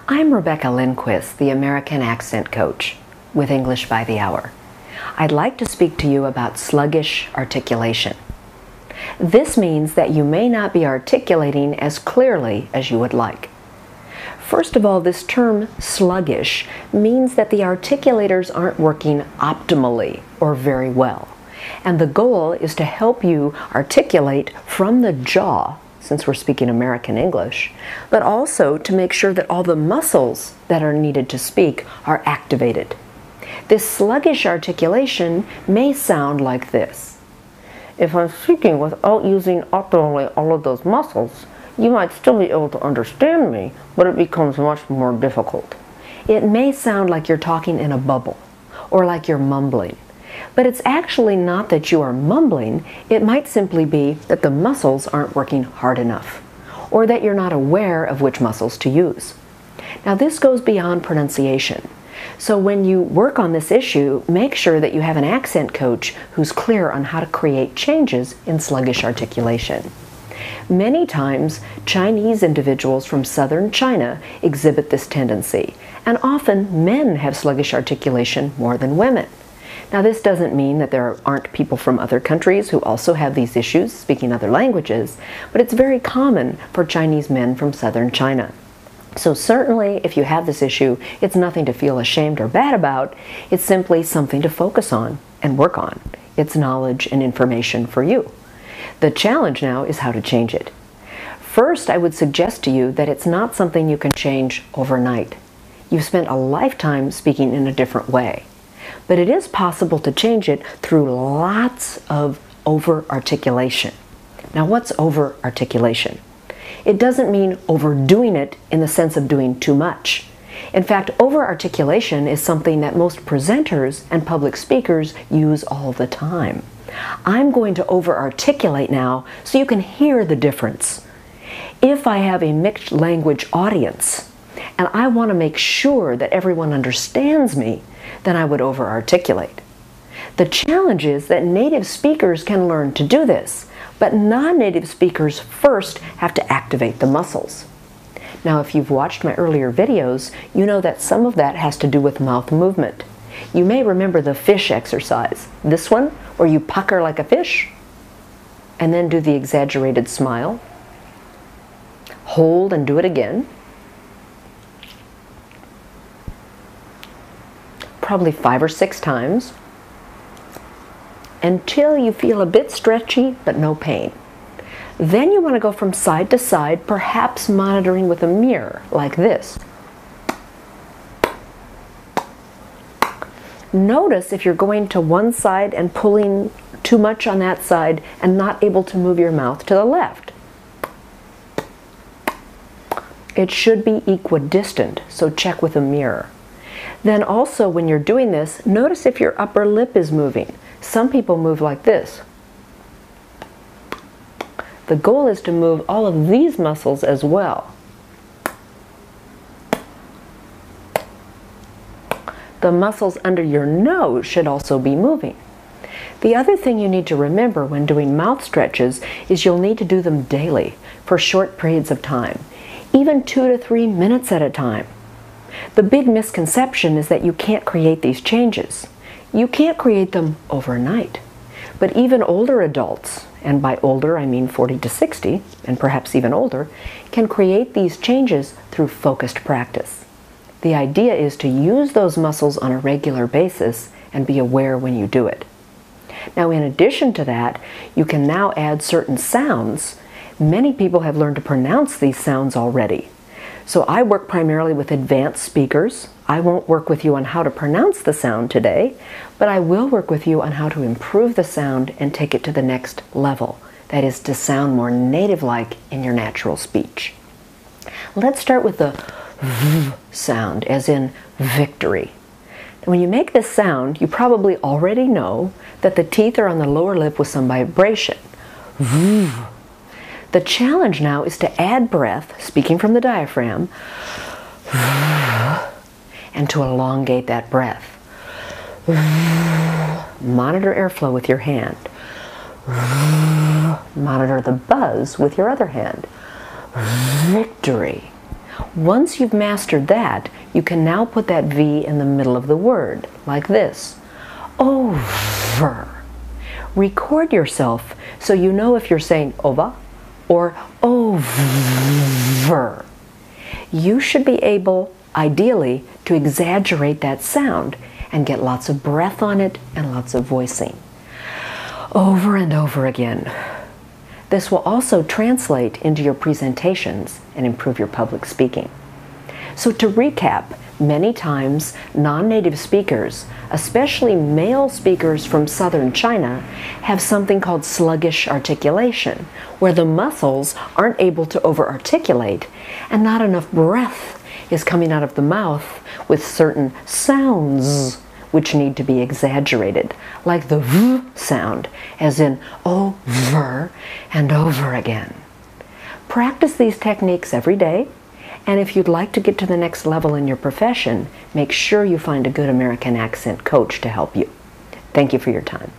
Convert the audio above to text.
I'm Rebecca Lindquist, the American Accent Coach with English by the Hour. I'd like to speak to you about sluggish articulation. This means that you may not be articulating as clearly as you would like. First of all, this term sluggish means that the articulators aren't working optimally or very well. And the goal is to help you articulate from the jaw, since we're speaking American English, but also to make sure that all the muscles that are needed to speak are activated. This sluggish articulation may sound like this. If I'm speaking without using optimally all of those muscles, you might still be able to understand me, but it becomes much more difficult. It may sound like you're talking in a bubble, or like you're mumbling. But it's actually not that you are mumbling. It might simply be that the muscles aren't working hard enough, or that you're not aware of which muscles to use. Now this goes beyond pronunciation. So when you work on this issue, make sure that you have an accent coach who's clear on how to create changes in sluggish articulation. Many times, Chinese individuals from southern China exhibit this tendency, and often men have sluggish articulation more than women. Now this doesn't mean that there aren't people from other countries who also have these issues, speaking other languages, but it's very common for Chinese men from southern China. So certainly if you have this issue, it's nothing to feel ashamed or bad about. It's simply something to focus on and work on. It's knowledge and information for you. The challenge now is how to change it. First, I would suggest to you that it's not something you can change overnight. You've spent a lifetime speaking in a different way. But it is possible to change it through lots of over-articulation. Now, what's over-articulation? It doesn't mean overdoing it in the sense of doing too much. In fact, over-articulation is something that most presenters and public speakers use all the time. I'm going to over-articulate now so you can hear the difference. If I have a mixed language audience and I want to make sure that everyone understands me, then I would over-articulate. The challenge is that native speakers can learn to do this, but non-native speakers first have to activate the muscles. Now, if you've watched my earlier videos, you know that some of that has to do with mouth movement. You may remember the fish exercise, this one, where you pucker like a fish, and then do the exaggerated smile. Hold and do it again. Probably 5 or 6 times until you feel a bit stretchy but no pain. Then you want to go from side to side, perhaps monitoring with a mirror like this. Notice if you're going to one side and pulling too much on that side and not able to move your mouth to the left. It should be equidistant, so check with a mirror. Then also when you're doing this, notice if your upper lip is moving. Some people move like this. The goal is to move all of these muscles as well. The muscles under your nose should also be moving. The other thing you need to remember when doing mouth stretches is you'll need to do them daily for short periods of time, even 2 to 3 minutes at a time. The big misconception is that you can't create these changes. You can't create them overnight. But even older adults, and by older I mean 40 to 60, and perhaps even older, can create these changes through focused practice. The idea is to use those muscles on a regular basis and be aware when you do it. Now, in addition to that, you can now add certain sounds. Many people have learned to pronounce these sounds already. So I work primarily with advanced speakers. I won't work with you on how to pronounce the sound today, but I will work with you on how to improve the sound and take it to the next level. That is, to sound more native-like in your natural speech. Let's start with the V sound, as in victory. When you make this sound, you probably already know that the teeth are on the lower lip with some vibration. V. The challenge now is to add breath, speaking from the diaphragm, and to elongate that breath. Monitor airflow with your hand. Monitor the buzz with your other hand. Victory. Once you've mastered that, you can now put that V in the middle of the word, like this. Over. Record yourself so you know if you're saying over or over. You should be able, ideally, to exaggerate that sound and get lots of breath on it and lots of voicing. Over and over again. This will also translate into your presentations and improve your public speaking. So to recap, many times non-native speakers, especially male speakers from southern China, have something called sluggish articulation, where the muscles aren't able to over-articulate and not enough breath is coming out of the mouth with certain sounds which need to be exaggerated, like the V sound, as in over and over again. Practice these techniques every day, and if you'd like to get to the next level in your profession, make sure you find a good American accent coach to help you. Thank you for your time.